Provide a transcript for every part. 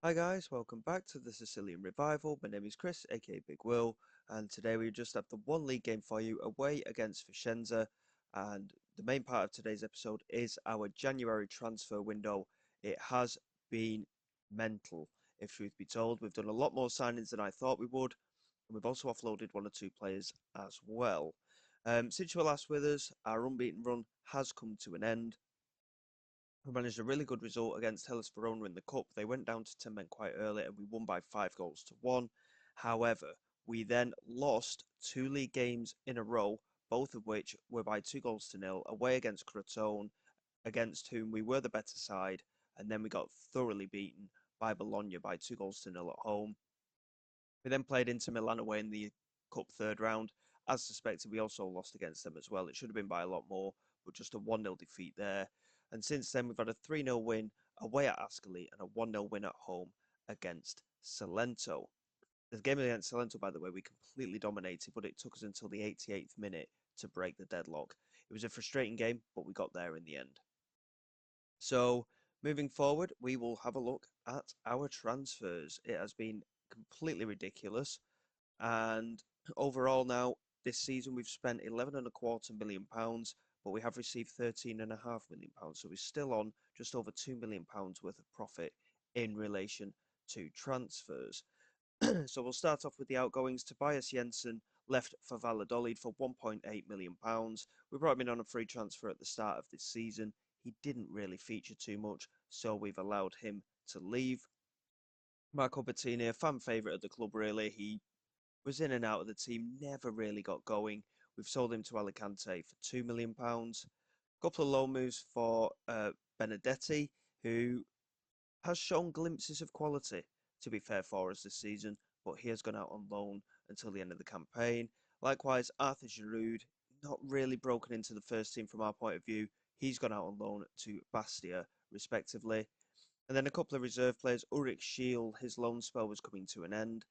Hi guys, welcome back to the Sicilian Revival. My name is Chris, aka Big Will, and today we just have the one league game for you away against Vicenza. And the main part of today's episode is our January transfer window. It has been mental, if truth be told. We've done a lot more signings than I thought we would, and we've also offloaded one or two players as well. Since you were last with us, our unbeaten run has come to an end. We managed a really good result against Hellas Verona in the Cup. They went down to 10 men quite early and we won by 5 goals to 1. However, we then lost two league games in a row, both of which were by 2 goals to 0, away against Crotone, against whom we were the better side, and then we got thoroughly beaten by Bologna by 2 goals to 0 at home. We then played Inter Milan away in the Cup third round. As suspected, we also lost against them as well. It should have been by a lot more, but just a 1-0 defeat there. And since then, we've had a 3-0 win away at Ascoli and a 1-0 win at home against Salento. The game against Salento, by the way, we completely dominated, but it took us until the 88th minute to break the deadlock. It was a frustrating game, but we got there in the end. So, moving forward, we will have a look at our transfers. It has been completely ridiculous. And overall now, this season we've spent 11.25 million pounds, but we have received 13.5 million pounds. So we're still on just over £2 million worth of profit in relation to transfers. So we'll start off with the outgoings. Tobias Jensen left for Valladolid for £1.8 million. We brought him in on a free transfer at the start of this season. He didn't really feature too much, so we've allowed him to leave. Marco Bettini, a fan favourite at the club, really. He was in and out of the team, never really got going. We've sold him to Alicante for £2 million. Couple of loan moves for Benedetti, who has shown glimpses of quality, to be fair, for us this season, but he has gone out on loan until the end of the campaign. Likewise, Arthur Giroud, not really broken into the first team from our point of view. He's gone out on loan to Bastia, respectively. And then a couple of reserve players. Ulrich Schiel, his loan spell was coming to an end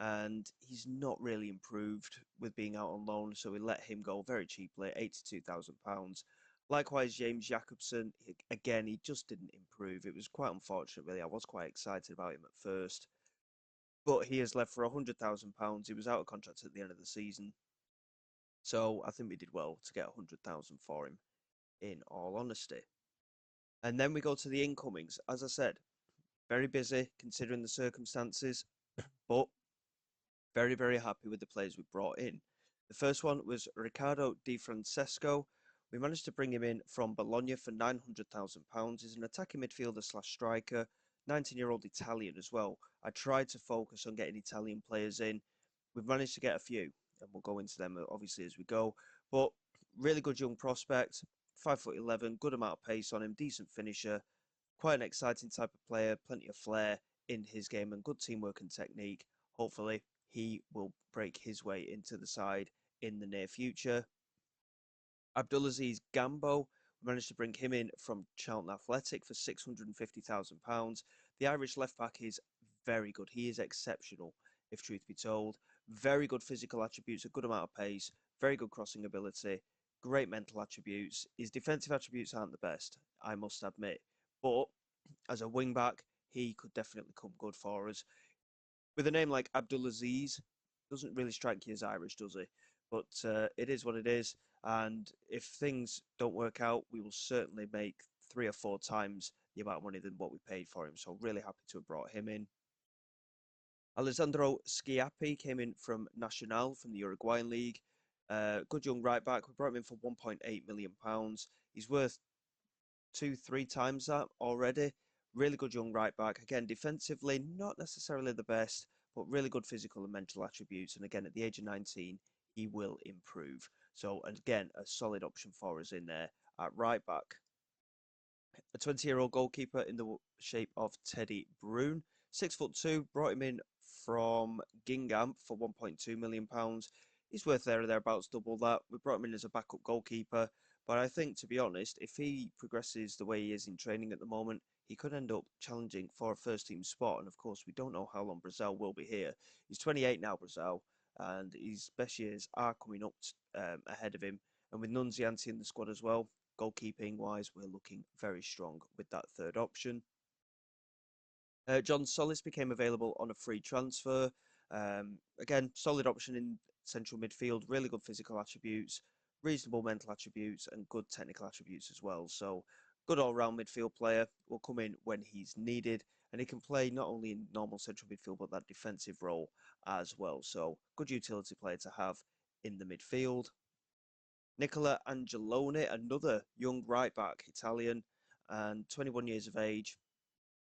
and he's not really improved with being out on loan, so we let him go very cheaply, £82,000. Likewise, James Jacobson, again, he just didn't improve. It was quite unfortunate, really. I was quite excited about him at first, but he has left for £100,000. He was out of contract at the end of the season, so I think we did well to get 100,000 for him, in all honesty. And then we go to the incomings. As I said, very busy considering the circumstances, but very, very happy with the players we brought in. The first one was Riccardo Di Francesco. We managed to bring him in from Bologna for £900,000. He's an attacking midfielder slash striker, 19-year-old Italian as well. I tried to focus on getting Italian players in. We've managed to get a few, and we'll go into them obviously as we go. But really good young prospect, 5'11", good amount of pace on him, decent finisher, quite an exciting type of player, plenty of flair in his game and good teamwork and technique. Hopefully, he will break his way into the side in the near future. Abdulaziz Gambo, we managed to bring him in from Charlton Athletic for £650,000. The Irish left back is very good. He is exceptional, if truth be told. Very good physical attributes, a good amount of pace, very good crossing ability, great mental attributes. His defensive attributes aren't the best, I must admit. But as a wing back, he could definitely come good for us. With a name like Abdulaziz, doesn't really strike you as Irish, does he? But it is what it is. And if things don't work out, we will certainly make 3 or 4 times the amount of money than what we paid for him. So really happy to have brought him in. Alessandro Schiappi came in from Nacional from the Uruguayan League. Good young right back. We brought him in for £1.8 million. He's worth 2, 3 times that already. Really good young right back. Again, defensively, not necessarily the best, but really good physical and mental attributes. And again, at the age of 19, he will improve. So, again, a solid option for us in there at right back. A 20-year-old goalkeeper in the shape of Teddy Brune. 6'2", brought him in from Gingham for £1.2 million. He's worth there or thereabouts, double that. We brought him in as a backup goalkeeper. But I think, to be honest, if he progresses the way he is in training at the moment, he could end up challenging for a first team spot. And of course, we don't know how long Brazil will be here. He's 28 now, Brazil, and his best years are coming up ahead of him. And with Nunzianti in the squad as well, goalkeeping wise, we're looking very strong with that third option. John Solis became available on a free transfer. Again, solid option in central midfield, really good physical attributes, reasonable mental attributes, and good technical attributes as well. So, good all round midfield player, will come in when he's needed, and he can play not only in normal central midfield but that defensive role as well. So, good utility player to have in the midfield. Nicola Angeloni, another young right back, Italian, and 21 years of age,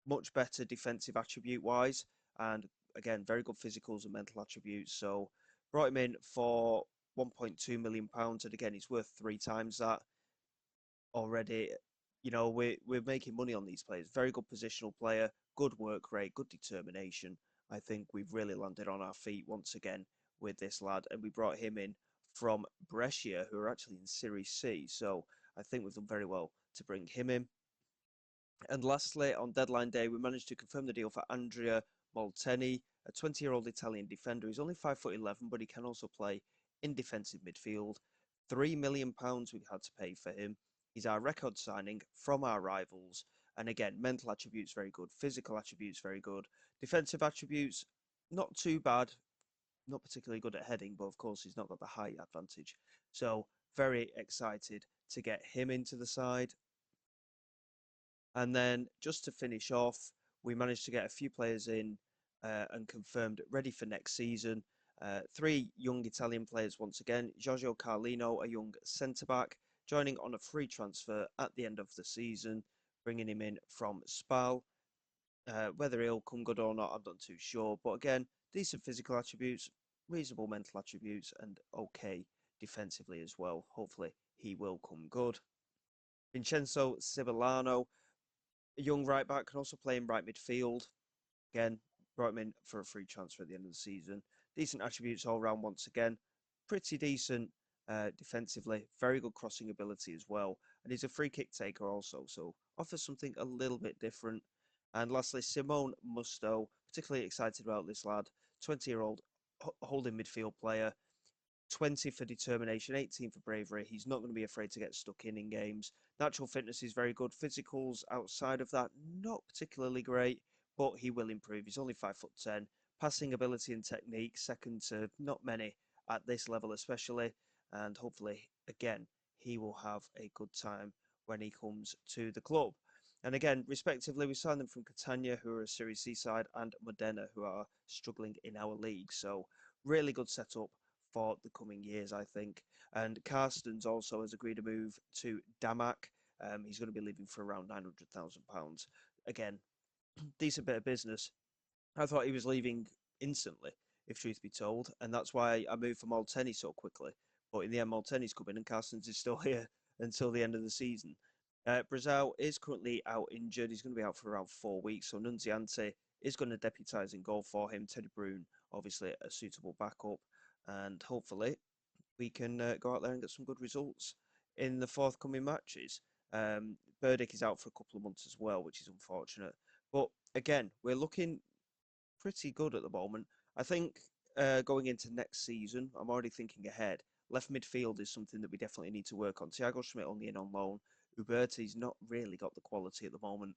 much better defensive attribute wise, and again, very good physicals and mental attributes. So brought him in for £1.2 million, and again, he's worth three times that already. You know, we're making money on these players. Very good positional player, good work rate, good determination. I think we've really landed on our feet once again with this lad, and we brought him in from Brescia, who are actually in Serie C. So I think we've done very well to bring him in. And lastly, on deadline day, we managed to confirm the deal for Andrea Molteni, a 20-year-old Italian defender. He's only 5'11", but he can also play in defensive midfield. £3 million we had to pay for him. He's our record signing from our rivals. And again, mental attributes very good, physical attributes very good, defensive attributes not too bad, not particularly good at heading, but of course he's not got the height advantage. So very excited to get him into the side. And then just to finish off, we managed to get a few players in and confirmed ready for next season. Three young Italian players once again. Giorgio Carlino, a young centre-back, joining on a free transfer at the end of the season, bringing him in from Spal. Whether he'll come good or not, I'm not too sure. But again, decent physical attributes, reasonable mental attributes, and okay defensively as well. Hopefully, he will come good. Vincenzo Cibillano, a young right back, can also play in right midfield. Again, brought him in for a free transfer at the end of the season. Decent attributes all round once again. Pretty decent defensively. Very good crossing ability as well. And he's a free kick taker also, so offers something a little bit different. And lastly, Simone Musto. Particularly excited about this lad. 20-year-old holding midfield player. 20 for determination, 18 for bravery. He's not going to be afraid to get stuck in games. Natural fitness is very good. Physicals outside of that, not particularly great, but he will improve. He's only 5'10". Passing ability and technique, second to not many at this level, especially. And hopefully, again, he will have a good time when he comes to the club. And again, respectively, we signed them from Catania, who are a Serie C side, and Modena, who are struggling in our league. So, really good setup for the coming years, I think. And Carstens also has agreed to move to Damac. He's going to be leaving for around £900,000. Again, decent bit of business. I thought he was leaving instantly, if truth be told, and that's why I moved for Molteni so quickly. But in the end, Molteni's coming and Carstens is still here until the end of the season. Brazil is currently out injured. He's going to be out for around 4 weeks. So Nunziante is going to deputise in goal for him. Teddy Brune, obviously, a suitable backup. And hopefully, we can go out there and get some good results in the forthcoming matches. Burdick is out for a couple of months as well, which is unfortunate. But again, we're looking pretty good at the moment. I think going into next season, I'm already thinking ahead. Left midfield is something that we definitely need to work on. Thiago Schmidt only in on loan. Uberti's not really got the quality at the moment.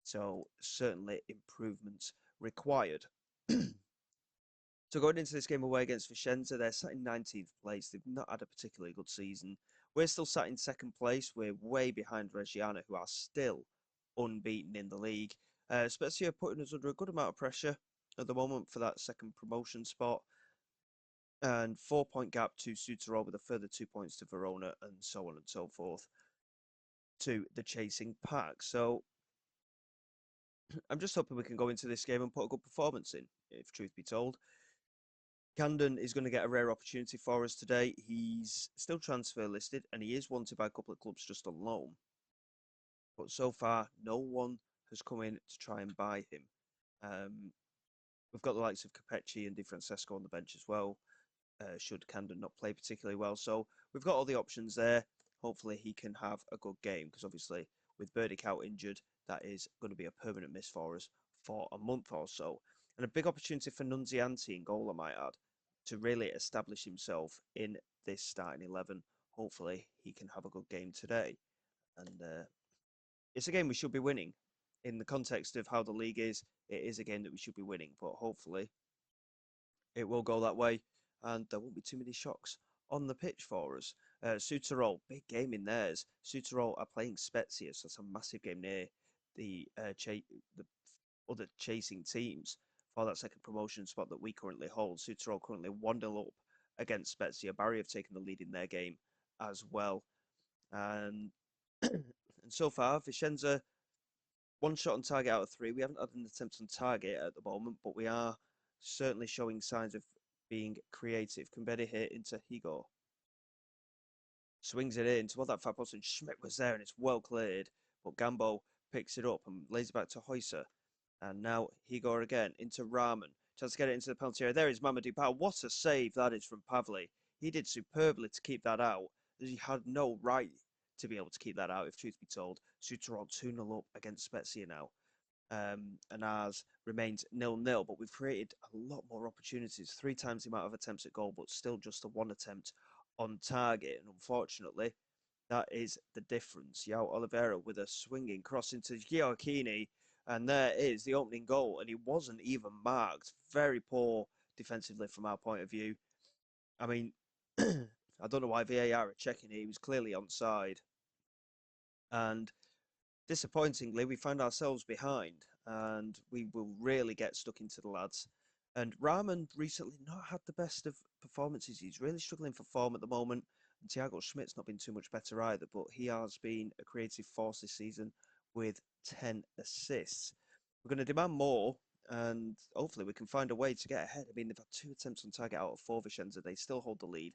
So certainly improvements required. So going into this game away against Vicenza, they're sat in 19th place. They've not had a particularly good season. We're still sat in second place. We're way behind Reggiana, who are still unbeaten in the league. Spezia are putting us under a good amount of pressure at the moment for that second promotion spot. And 4 point gap to Sutterol with a further 2 points to Verona, and so on and so forth to the chasing pack. So I'm just hoping we can go into this game and put a good performance in, if truth be told. Camden is going to get a rare opportunity for us today. He's still transfer listed and he is wanted by a couple of clubs just on loan. But so far, no one has come in to try and buy him. We've got the likes of Capecci and Di Francesco on the bench as well, should Camden not play particularly well. So we've got all the options there. Hopefully he can have a good game because obviously with Burdick out injured, that is going to be a permanent miss for us for a month or so. And a big opportunity for Nunziante in goal, I might add, to really establish himself in this starting 11. Hopefully he can have a good game today. And it's a game we should be winning. in the context of how the league is, it is a game that we should be winning. But hopefully, it will go that way, and there won't be too many shocks on the pitch for us. Sutterol, big game in theirs. Sutterol are playing Spezia, so it's a massive game near the other chasing teams for that second promotion spot that we currently hold. Sutterol currently 1-0 up against Spezia. Barry have taken the lead in their game as well. And and so far, Vicenza, one shot on target out of three. We haven't had an attempt on target at the moment, but we are certainly showing signs of being creative. Kumbedi hit into Higo. Swings it in toward that far post, and Schmidt was there, and it's well cleared. But Gambo picks it up and lays it back to Heusser. And now Higo again into Rahman. Tries to get it into the penalty area. There is Mamadou Ba. What a save that is from Pavli. He did superbly to keep that out. He had no right to be able to keep that out, if truth be told. Sutteron 2-0 up against Spezia now. And ours remains 0-0, but we've created a lot more opportunities. 3 times the amount of attempts at goal, but still just the 1 attempt on target. And unfortunately, that is the difference. Yao Oliveira with a swinging cross into Gioacchini, and there is the opening goal, and he wasn't even marked. Very poor defensively from our point of view. I mean, I don't know why VAR are checking it. He was clearly onside. And disappointingly, we found ourselves behind, and we will really get stuck into the lads. And Rahman recently not had the best of performances. He's really struggling for form at the moment. And Thiago Schmidt's not been too much better either, but he has been a creative force this season with 10 assists. We're going to demand more, and hopefully we can find a way to get ahead. I mean, they've had 2 attempts on target out of 4 Vicenza. They still hold the lead.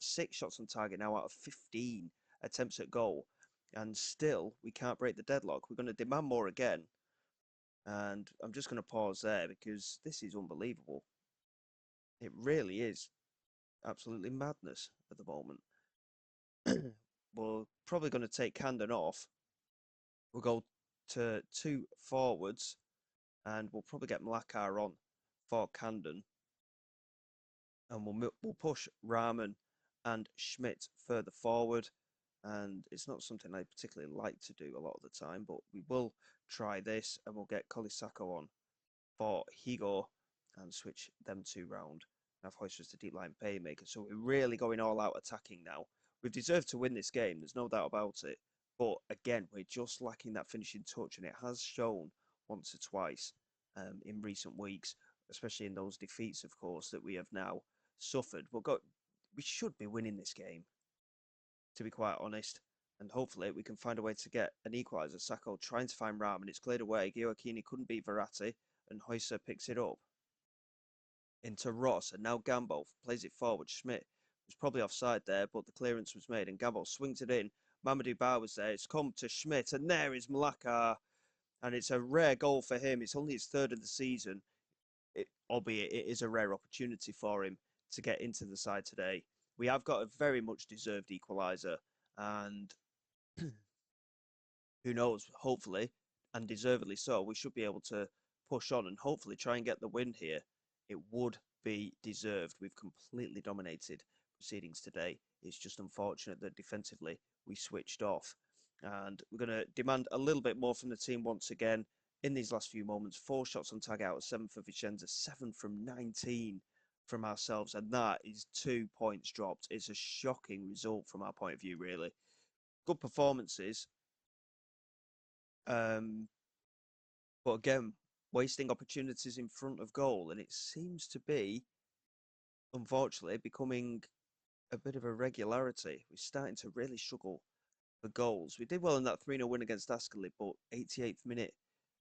6 shots on target now out of 15 attempts at goal. And still, we can't break the deadlock. We're going to demand more again. And I'm just going to pause there because this is unbelievable. It really is absolutely madness at the moment. We're probably going to take Camden off. We'll go to 2 forwards, and we'll probably get Malakar on for Camden. And we'll push Rahman and Schmidt further forward. And it's not something I particularly like to do a lot of the time, but we will try this, and we'll get Colisacco on for Higo and switch them 2 round. And have Hoist as the deep line playmaker. So we're really going all out attacking now. We've deserved to win this game, there's no doubt about it. But again, we're just lacking that finishing touch, and it has shown once or twice in recent weeks, especially in those defeats, of course, that we have now suffered. We should be winning this game, to be quite honest. And hopefully we can find a way to get an equaliser. Sacco trying to find Rahman. It's cleared away. Gioacchini couldn't beat Verratti, and Heusser picks it up into Ross. And now Gambo plays it forward. Schmidt was probably offside there, but the clearance was made. And Gambo swings it in. Mamadou Ba was there. It's come to Schmidt. And there is Malakar. And it's a rare goal for him. It's only his 3rd of the season. Albeit it is a rare opportunity for him to get into the side today. We have got a very much deserved equaliser, and who knows, hopefully, and deservedly so, we should be able to push on and hopefully try and get the win here. It would be deserved. We've completely dominated proceedings today. It's just unfortunate that defensively we switched off. And we're going to demand a little bit more from the team once again in these last few moments. 4 shots on target out of 7 for Vicenza, 7 from 19 from ourselves, and that is 2 points dropped. It's a shocking result from our point of view, really. Good performances, but again, wasting opportunities in front of goal, and it seems to be, unfortunately, becoming a bit of a regularity. We're starting to really struggle for goals. We did well in that 3-0 win against Ascoli, but 88th minute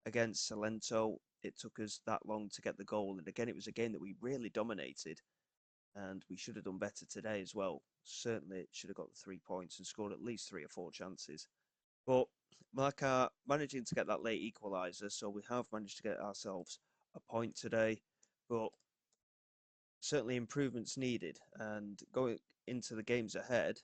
against Salento, it took us that long to get the goal. And again, it was a game that we really dominated, and we should have done better today as well. Certainly should have got the 3 points and scored at least 3 or 4 chances. But Malakar managing to get that late equaliser, so we have managed to get ourselves a point today. But certainly improvements needed. And going into the games ahead,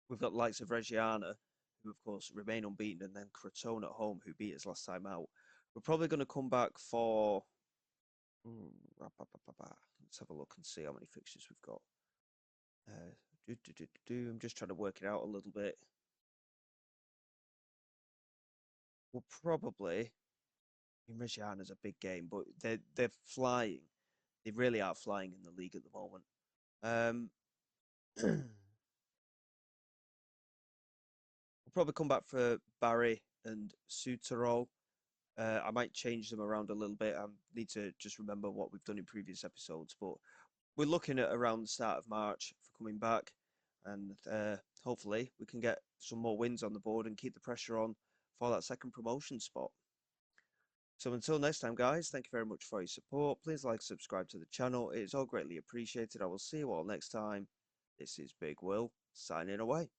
we've got the likes of Reggiana, who of course remain unbeaten, and then Crotone at home, who beat us last time out. We're probably going to come back for... Let's have a look and see how many fixtures we've got. I'm just trying to work it out a little bit. will probably. I mean, Reggiana's a big game, but they're flying. They really are flying in the league at the moment. Um, we'll probably come back for Barry and Sutero. I might change them around a little bit. I need to just remember what we've done in previous episodes, but we're looking at around the start of March for coming back, and hopefully we can get some more wins on the board and keep the pressure on for that second promotion spot. So until next time, guys, thank you very much for your support. Please like, subscribe to the channel. It is all greatly appreciated. I will see you all next time. This is Big Will, signing away.